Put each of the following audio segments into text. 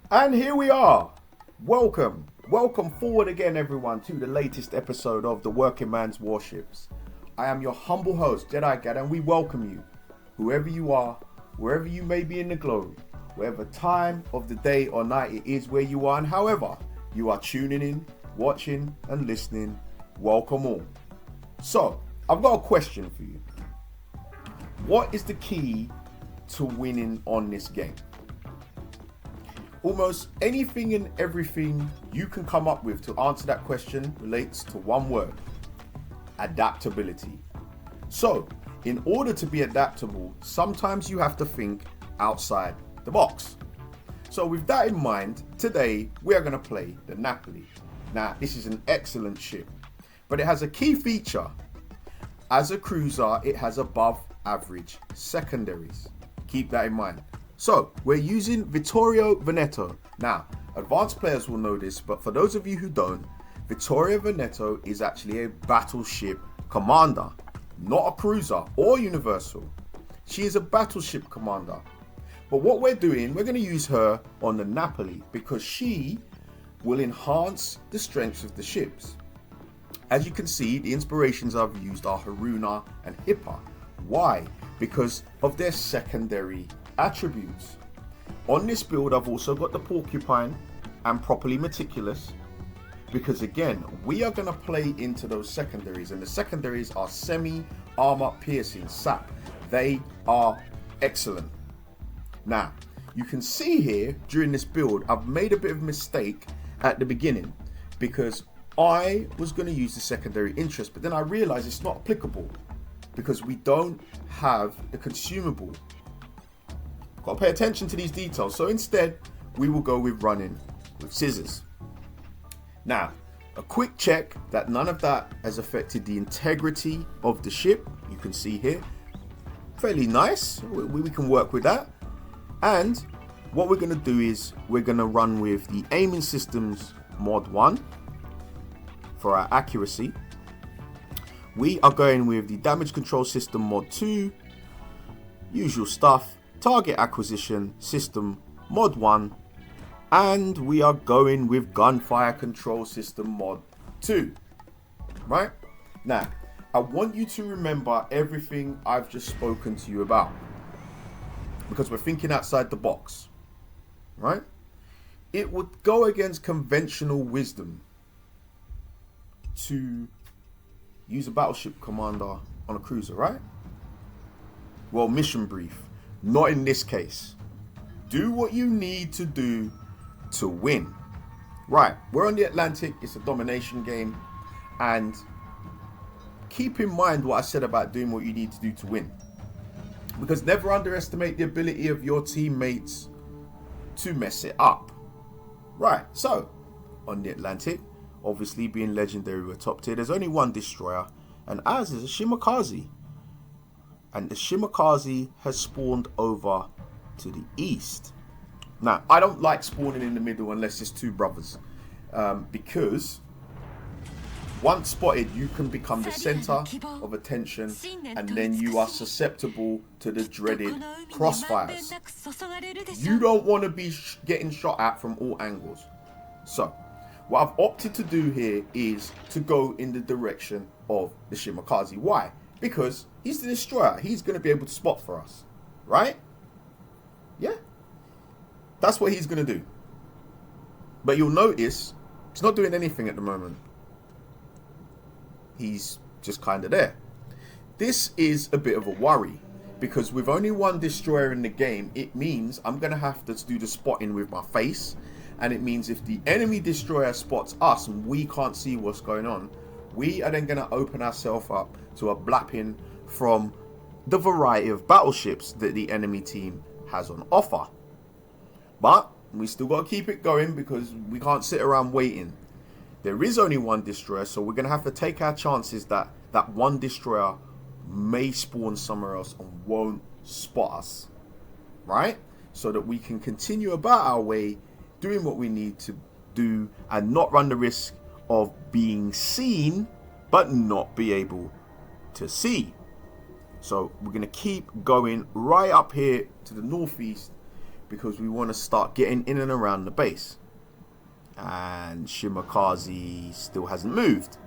And here we are. Welcome forward again, everyone, to the latest episode of the Working Man's Warships. I am your humble host, Jedi Gad, and we welcome you, whoever you are, wherever you may be in the globe, whatever time of the day or night it is where you are, and however you are tuning in, watching, and listening. Welcome all. So, I've got a question for you. What is the key to winning on this game? Almost anything and everything you can come up with to answer that question relates to one word: adaptability. So, in order to be adaptable, sometimes you have to think outside the box. So with that in mind, today we are going to play the Napoli. Now, this is an excellent ship, but it has a key feature. As a cruiser, it has above average secondaries. Keep that in mind. So, we're using Vittorio Veneto. Now, advanced players will know this, but for those of you who don't, Vittorio Veneto is actually a battleship commander, not a cruiser or universal. She is a battleship commander. But what we're doing, we're going to use her on the Napoli because she will enhance the strengths of the ships. As you can see, the inspirations I've used are Haruna and Hippa. Why? Because of their secondary attributes. On this build, I've also got the Porcupine and Properly Meticulous, because again, we are going to play into those secondaries, and the secondaries are semi-armor piercing sap. They are excellent. Now, you can see here during this build, I've made a bit of a mistake at the beginning because I was going to use the secondary interest, but then I realized it's not applicable because we don't have the consumable. Got to pay attention to these details. So instead, we will go with running with scissors. Now, a quick check that none of that has affected the integrity of the ship. You can see here, fairly nice. We can work with that. And what we're going to do is we're going to run with the aiming systems mod 1 for our accuracy. We are going with the damage control system mod 2, usual stuff. Target acquisition system mod 1, and we are going with gunfire control system mod 2. Right now, I want you to remember everything I've just spoken to you about because we're thinking outside the box. Right? It would go against conventional wisdom to use a battleship commander on a cruiser, right? Well, mission brief. Not in this case. Do what you need to do to win. Right, we're on the Atlantic. It's a domination game. And keep in mind what I said about doing what you need to do to win. Because never underestimate the ability of your teammates to mess it up. Right, so on the Atlantic, obviously being legendary, we're top tier. There's only one destroyer, and ours is a Shimakaze. And the Shimakaze has spawned over to the east. Now, I don't like spawning in the middle unless it's two brothers. Because once spotted, you can become the center of attention, and then you are susceptible to the dreaded crossfires. You don't want to be getting shot at from all angles. So, what I've opted to do here is to go in the direction of the Shimakaze. Why? Because he's the destroyer. He's going to be able to spot for us. Right? Yeah. That's what he's going to do. But you'll notice he's not doing anything at the moment. He's just kind of there. This is a bit of a worry. Because with only one destroyer in the game, it means I'm going to have to do the spotting with my face. And it means if the enemy destroyer spots us and we can't see what's going on, we are then going to open ourselves up to a blapping from the variety of battleships that the enemy team has on offer. But we still got to keep it going because we can't sit around waiting. There is only one destroyer, so we're going to have to take our chances that that one destroyer may spawn somewhere else and won't spot us. Right? So that we can continue about our way, doing what we need to do and not run the risk of being seen but not be able to see. So we're going to keep going right up here to the northeast because we want to start getting in and around the base. And Shimakaze still hasn't moved.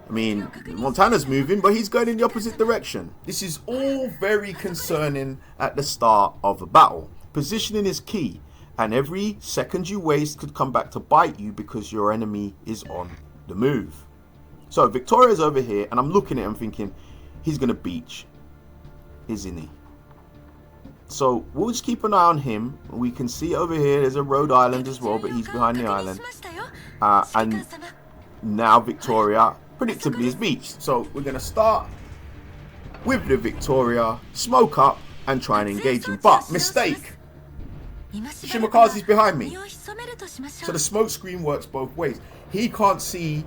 I mean, Montana's moving, but he's going in the opposite direction. This is all very concerning at the start of a battle. Positioning is key, and every second you waste could come back to bite you because your enemy is on the move. So Victoria's over here, and I'm looking at him thinking, he's going to beach, isn't he? So we'll just keep an eye on him. We can see over here there's a Rhode Island as well, but he's behind the island. And now Victoria predictably is beached. So we're going to start with the Victoria, smoke up, and try and engage him. But mistake! Shimakaze's behind me. So the smoke screen works both ways. He can't see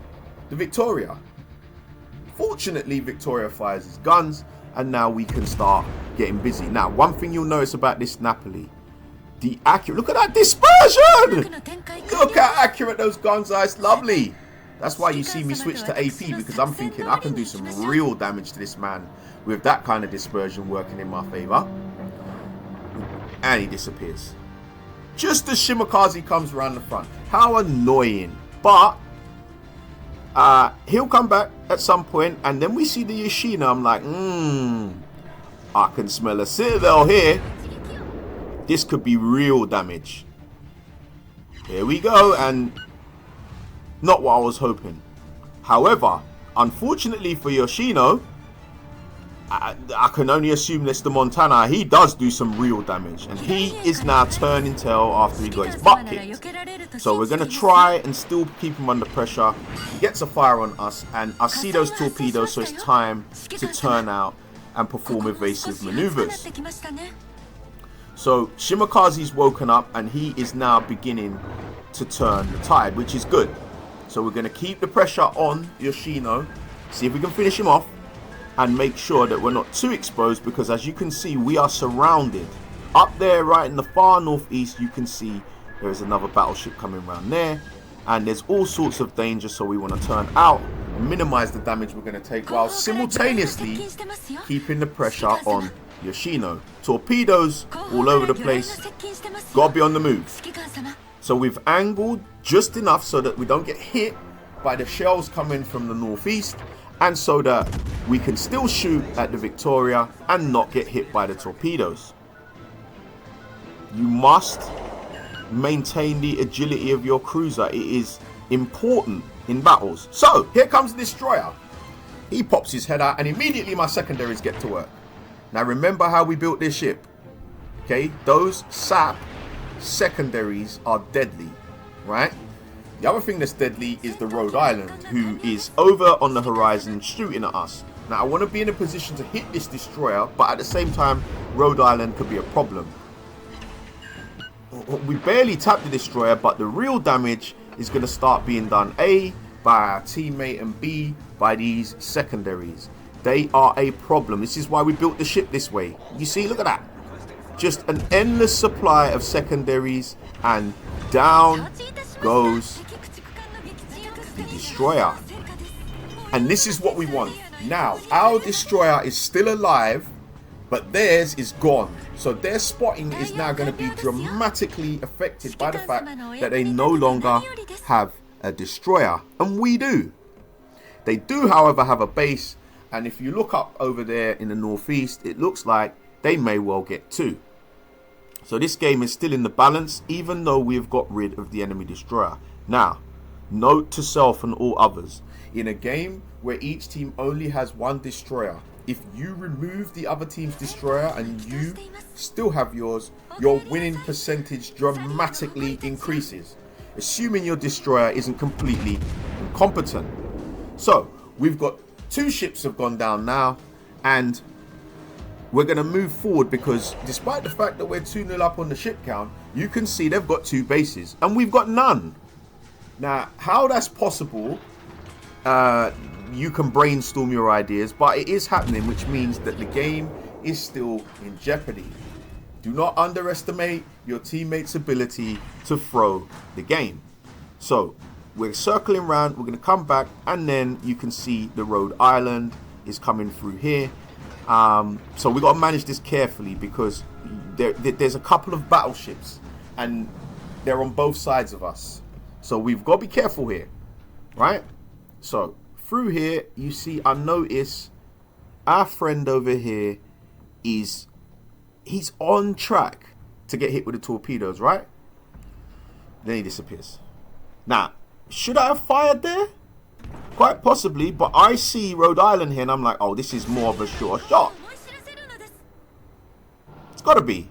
the Victoria. Fortunately, Victoria fires his guns, and now we can start getting busy. Now, one thing you'll notice about this Napoli, the accurate, look at that dispersion! Look how accurate those guns are, it's lovely. That's why you see me switch to AP, because I'm thinking I can do some real damage to this man with that kind of dispersion working in my favor. And he disappears. Just as Shimakaze comes around the front. How annoying. But he'll come back at some point, and then we see the Yoshino. I'm like, I can smell a citadel here. This could be real damage. Here we go, and not what I was hoping. However, unfortunately for Yoshino, I can only assume that's the Montana. He does do some real damage, and he is now turning tail after he got his butt kicked. So we're going to try and still keep him under pressure. He gets a fire on us, and I see those torpedoes, so it's time to turn out and perform evasive maneuvers. So Shimakaze's woken up, and he is now beginning to turn the tide, which is good. So we're going to keep the pressure on Yoshino, see if we can finish him off, and make sure that we're not too exposed, because as you can see, we are surrounded. Up there, right in the far northeast, you can see there is another battleship coming around there, and there's all sorts of danger, so we want to turn out and minimize the damage we're going to take while simultaneously keeping the pressure on Yoshino. Torpedoes all over the place, gotta be on the move. So we've angled just enough so that we don't get hit by the shells coming from the northeast, and so that we can still shoot at the Victoria and not get hit by the torpedoes. You must maintain the agility of your cruiser. It is important in battles. So here comes the destroyer. He pops his head out, and immediately my secondaries get to work. Now remember how we built this ship. Okay, those SAP secondaries are deadly, right? The other thing that's deadly is the Rhode Island, who is over on the horizon shooting at us. Now, I want to be in a position to hit this destroyer, but at the same time, Rhode Island could be a problem. We barely tapped the destroyer, but the real damage is going to start being done, A, by our teammate, and B, by these secondaries. They are a problem. This is why we built the ship this way. You see, look at that. Just an endless supply of secondaries, and down goes the destroyer. And this is what we want. Now, our destroyer is still alive, but theirs is gone. So their spotting is now going to be dramatically affected by the fact that they no longer have a destroyer. And we do. They do, however, have a base. And if you look up over there in the northeast, it looks like they may well get two. So this game is still in the balance, even though we've got rid of the enemy destroyer. Now, note to self and all others. In a game where each team only has one destroyer, if you remove the other team's destroyer and you still have yours, your winning percentage dramatically increases, assuming your destroyer isn't completely incompetent. So, we've got two ships have gone down now, and we're going to move forward because despite the fact that we're 2-0 up on the ship count, you can see they've got two bases and we've got none. Now, how that's possible, you can brainstorm your ideas, but it is happening, which means that the game is still in jeopardy. Do not underestimate your teammates' ability to throw the game. So, we're circling around, we're going to come back, and then you can see the Rhode Island is coming through here. So we got to manage this carefully because there's a couple of battleships, and they're on both sides of us. So we've got to be careful here, right? So through here, you see, I notice our friend over here he's on track to get hit with the torpedoes, right? Then he disappears. Now, should I have fired there? Quite possibly, but I see Rhode Island here and I'm like, oh, this is more of a sure shot. It's got to be.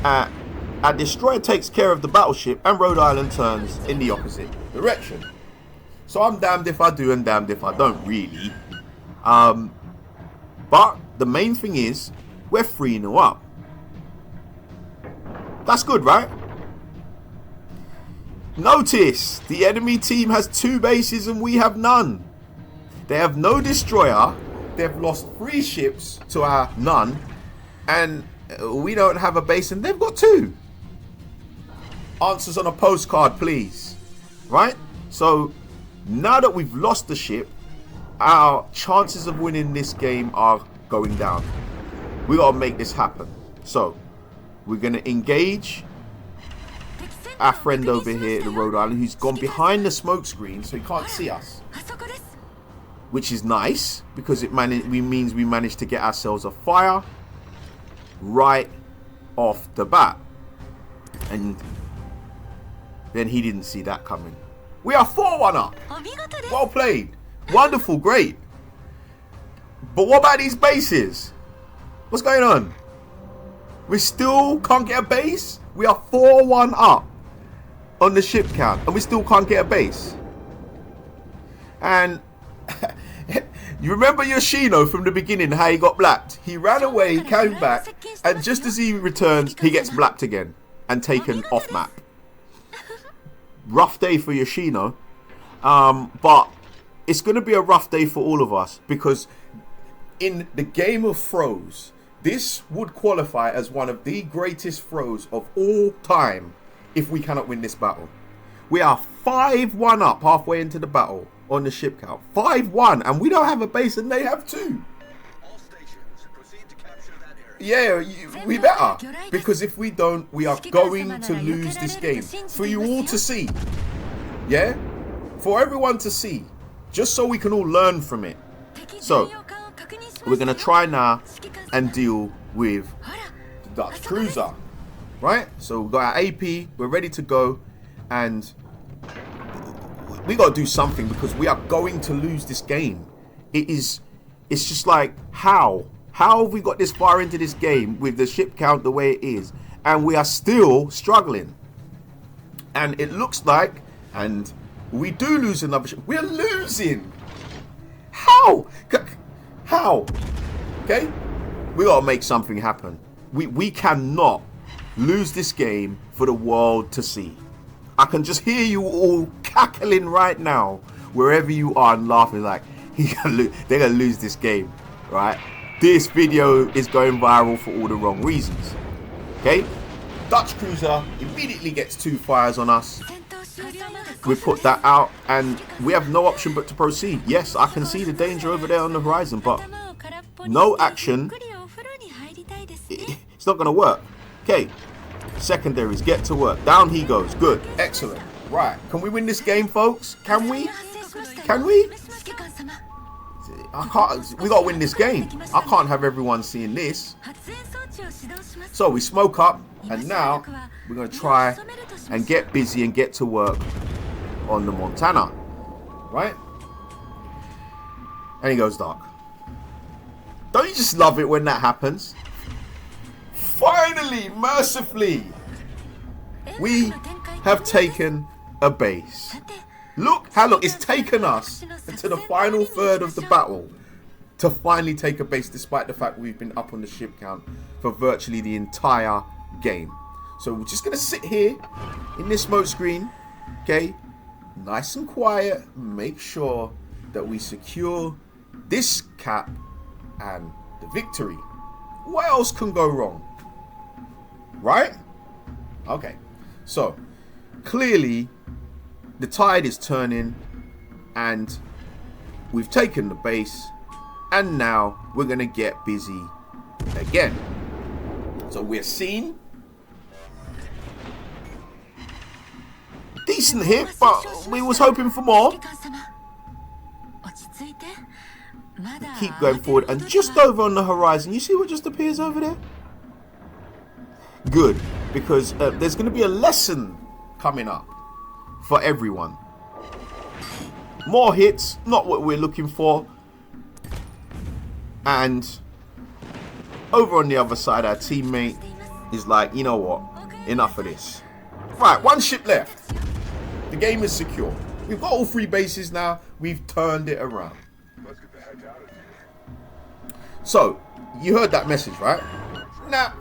Our destroyer takes care of the battleship and Rhode Island turns in the opposite direction. So I'm damned if I do and damned if I don't, really. But the main thing is, we're 3-0 up. That's good, right? Notice, the enemy team has 2 bases and we have none. They have no destroyer. They've lost 3 ships to our none. And we don't have a base and they've got 2. Answers on a postcard, please. Right? So, now that we've lost the ship, our chances of winning this game are going down. We got to make this happen. So, we're going to engage our friend over here, the Rhode Island, who's gone behind the smoke screen so he can't see us. Which is nice, because it means we managed to get ourselves a fire right off the bat. And then he didn't see that coming. We are 4-1 up. Well played. Wonderful, great. But what about these bases? What's going on? We still can't get a base? We are 4-1 up on the ship count and we still can't get a base. And you remember Yoshino from the beginning, how he got blapped? He ran away, he came back, and just as he returns, he gets blapped again and taken off map. Rough day for Yoshino, but it's going to be a rough day for all of us, because in the game of throws, this would qualify as one of the greatest throws of all time if we cannot win this battle. We are 5-1 up halfway into the battle on the ship count. 5-1, and we don't have a base and they have 2. All stations, proceed to capture that area. Yeah, we better, because if we don't, we are going to lose this game. For you all to see, yeah, for everyone to see, just so we can all learn from it. So we're gonna try now and deal with the Dutch cruiser, right? So we've got our AP, we're ready to go, and we got to do something because we are going to lose this game. It's just like, how have we got this far into this game with the ship count the way it is, and we are still struggling? And it looks like, and we do lose another ship. We're losing. How? Okay, we got to make something happen. We cannot lose this game for the world to see. I can just hear you all cackling right now, wherever you are, and laughing like, they're going to lose this game, right? This video is going viral for all the wrong reasons. Okay? Dutch cruiser immediately gets 2 fires on us. We put that out, and we have no option but to proceed. Yes, I can see the danger over there on the horizon, but no action. It's not going to work. Okay. Secondaries, get to work. Down he goes. Good. Excellent. Right. Can we win this game, folks? Can we? Can we? I can't. We got to win this game. I can't have everyone seeing this. So we smoke up, and now we're going to try and get busy and get to work on the Montana. Right? And he goes dark. Don't you just love it when that happens? Finally, mercifully, we have taken a base. Look how long it's taken us to the final third of the battle to finally take a base, despite the fact we've been up on the ship count for virtually the entire game. So we're just going to sit here in this smoke screen, okay, nice and quiet, make sure that we secure this cap and the victory. What else can go wrong? Right? Okay. So, clearly, the tide is turning, and we've taken the base, and now we're going to get busy again. So we're seen. Decent hit, but we was hoping for more. Keep going forward, and just over on the horizon, you see what just appears over there? Good, because there's going to be a lesson coming up for everyone. More hits, not what we're looking for. And over on the other side, our teammate is like, you know what, enough of this. Right, one ship left. The game is secure. We've got all 3 bases now. We've turned it around. So, you heard that message, right? Now,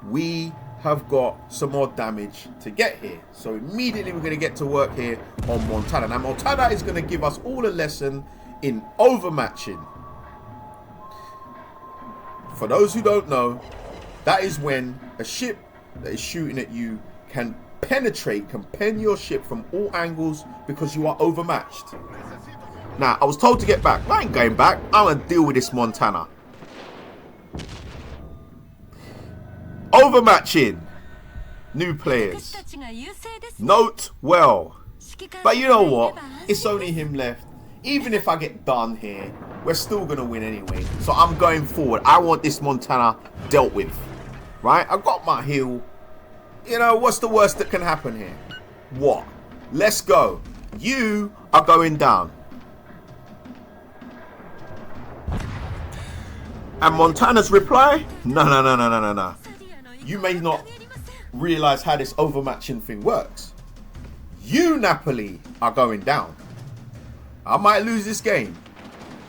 we have got some more damage to get here. So immediately we're going to get to work here on Montana. Now, Montana is going to give us all a lesson in overmatching. For those who don't know, that is when a ship that is shooting at you can penetrate, can pen your ship from all angles because you are overmatched. Now, I was told to get back. I ain't going back. I'm going to deal with this Montana. Overmatching. New players. Note well. But you know what? It's only him left. Even if I get done here, we're still going to win anyway. So I'm going forward. I want this Montana dealt with. Right? I've got my heal. You know, what's the worst that can happen here? What? Let's go. You are going down. And Montana's reply? No. You may not realize how this overmatching thing works. You, Napoli, are going down. I might lose this game,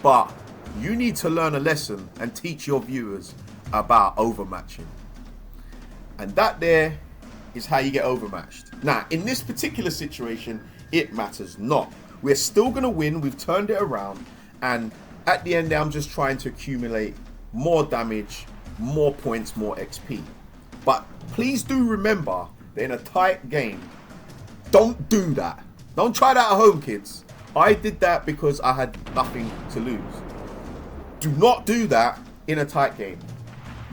but you need to learn a lesson and teach your viewers about overmatching. And that there is how you get overmatched. Now, in this particular situation, it matters not. We're still going to win. We've turned it around. And at the end, I'm just trying to accumulate more damage, more points, more XP. But please do remember that in a tight game, don't do that. Don't try that at home, kids. I did that because I had nothing to lose. Do not do that in a tight game.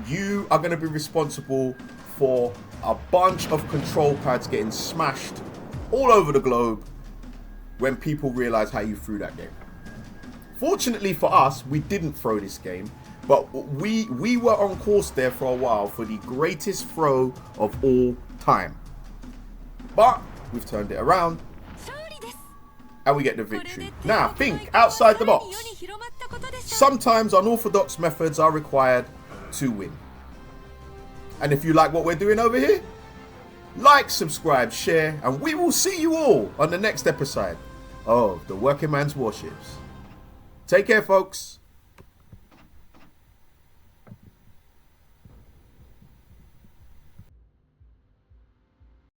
You are going to be responsible for a bunch of control pads getting smashed all over the globe when people realize how you threw that game. Fortunately for us, we didn't throw this game. But we were on course there for a while for the greatest throw of all time. But we've turned it around. And we get the victory. Now, think outside the box. Sometimes unorthodox methods are required to win. And if you like what we're doing over here, like, subscribe, share, and we will see you all on the next episode of the Working Man's Warships. Take care, folks.